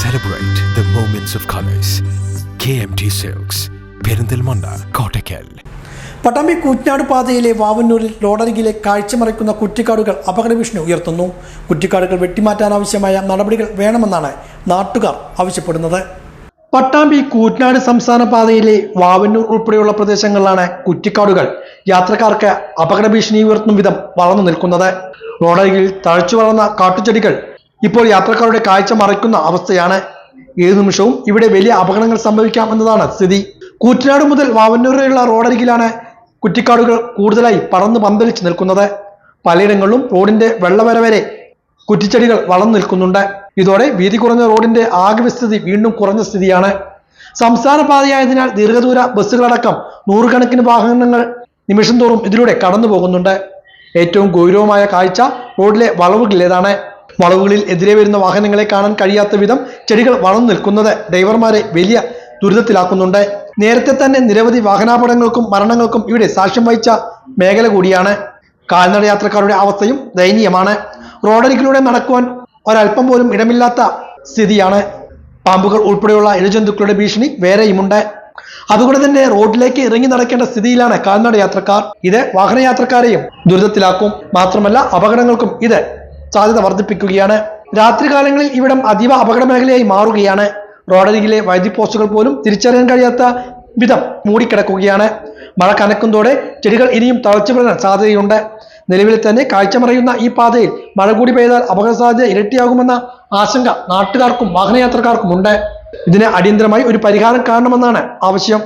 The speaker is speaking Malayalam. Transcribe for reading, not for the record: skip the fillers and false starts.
Celebrate the moments of colors. KMT Silks, Perinthalmanna, Kottakkal. Pattambi Koottanad പാതയിലെ വാവന്നൂരിൽ റോഡരികിലെ കാഴ്ചമറയ്ക്കുന്ന കുറ്റിക്കാടുകൾ അപകട ഭീഷണി ഉയർത്തുന്നു. കുറ്റിക്കാടുകൾ വെട്ടിമാറ്റാനാവശ്യമായ നടപടികൾ വേണമെന്നാണ് നാട്ടുകാർ ആവശ്യപ്പെടുന്നത്. പട്ടാമ്പി കൂറ്റനാട് സംസ്ഥാന പാതയിലെ വാവന്നൂർ ഉൾപ്പെടെയുള്ള പ്രദേശങ്ങളിലാണ് കുറ്റിക്കാടുകൾ യാത്രക്കാർക്ക് അപകട ഭീഷണി ഉയർത്തും വിധം വളർന്നു നിൽക്കുന്നത്. റോഡരികിൽ തഴച്ചു വളർന്ന കാട്ടുചെടികൾ ഇപ്പോൾ യാത്രക്കാരുടെ കാഴ്ച മറയ്ക്കുന്ന അവസ്ഥയാണ്. ഏതു നിമിഷവും ഇവിടെ വലിയ അപകടങ്ങൾ സംഭവിക്കാം എന്നതാണ് സ്ഥിതി. കൂറ്റനാട് മുതൽ വാവന്നൂരിലുള്ള റോഡരികിലാണ് കുറ്റിക്കാടുകൾ കൂടുതലായി പടർന്ന് പന്തലിച്ച് നിൽക്കുന്നത്. പലയിടങ്ങളിലും റോഡിന്റെ വെള്ളവര വരെ കുറ്റിച്ചെടികൾ വളർന്നു നിൽക്കുന്നുണ്ട്. ഇതോടെ വീതി കുറഞ്ഞ റോഡിന്റെ ആകെ വിസ്തൃതി വീണ്ടും കുറഞ്ഞ സ്ഥിതിയാണ്. സംസ്ഥാന പാതയായതിനാൽ ദീർഘദൂര ബസ്സുകളടക്കം നൂറുകണക്കിന് വാഹനങ്ങൾ നിമിഷം തോറും ഇതിലൂടെ കടന്നു പോകുന്നുണ്ട്. ഏറ്റവും ഗൗരവമായ കാഴ്ച റോഡിലെ വളവുകളിലേതാണ്. വളവുകളിൽ എതിരെ വരുന്ന വാഹനങ്ങളെ കാണാൻ കഴിയാത്ത വിധം ചെടികൾ വളർന്നു നിൽക്കുന്നത് ഡ്രൈവർമാരെ വലിയ ദുരിതത്തിലാക്കുന്നുണ്ട്. നേരത്തെ തന്നെ നിരവധി വാഹനാപകടങ്ങൾക്കും മരണങ്ങൾക്കും ഇവിടെ സാക്ഷ്യം വഹിച്ച മേഖല കൂടിയാണ്. കാൽനട യാത്രക്കാരുടെ അവസ്ഥയും ദയനീയമാണ്. റോഡരികിലൂടെ നടക്കുവാൻ ഒരല്പം പോലും ഇടമില്ലാത്ത സ്ഥിതിയാണ്. പാമ്പുകൾ ഉൾപ്പെടെയുള്ള ഇഴജന്തുക്കളുടെ ഭീഷണി വേറെയുമുണ്ട്. അതുകൊണ്ട് തന്നെ റോഡിലേക്ക് ഇറങ്ങി നടക്കേണ്ട സ്ഥിതിയിലാണ് കാൽനട യാത്രക്കാർ. ഇത് വാഹനയാത്രക്കാരെയും ദുരിതത്തിലാക്കും. മാത്രമല്ല അപകടങ്ങൾക്കും ഇത് സാധ്യത വർദ്ധിപ്പിക്കുകയാണ്. രാത്രികാലങ്ങളിൽ ഇവിടം അതീവ അപകട മേഖലയായി മാറുകയാണ്. റോഡരികിലെ വൈദ്യുതി പോസ്റ്റുകൾ പോലും തിരിച്ചറിയാൻ കഴിയാത്ത വിധം മൂടിക്കിടക്കുകയാണ്. മഴ കനക്കുന്നതോടെ ചെടികൾ ഇനിയും തളച്ചു വീഴാൻ സാധ്യതയുണ്ട്. നിലവിൽ തന്നെ കാഴ്ചമറയുന്ന ഈ പാതയിൽ മഴ കൂടി പെയ്താൽ അപകട സാധ്യത ഇരട്ടിയാകുമെന്ന ആശങ്ക നാട്ടുകാർക്കും വാഹനയാത്രക്കാർക്കും ഉണ്ട്. ഇതിന് അടിയന്തരമായി ഒരു പരിഹാരം കാണണമെന്നാണ് ആവശ്യം.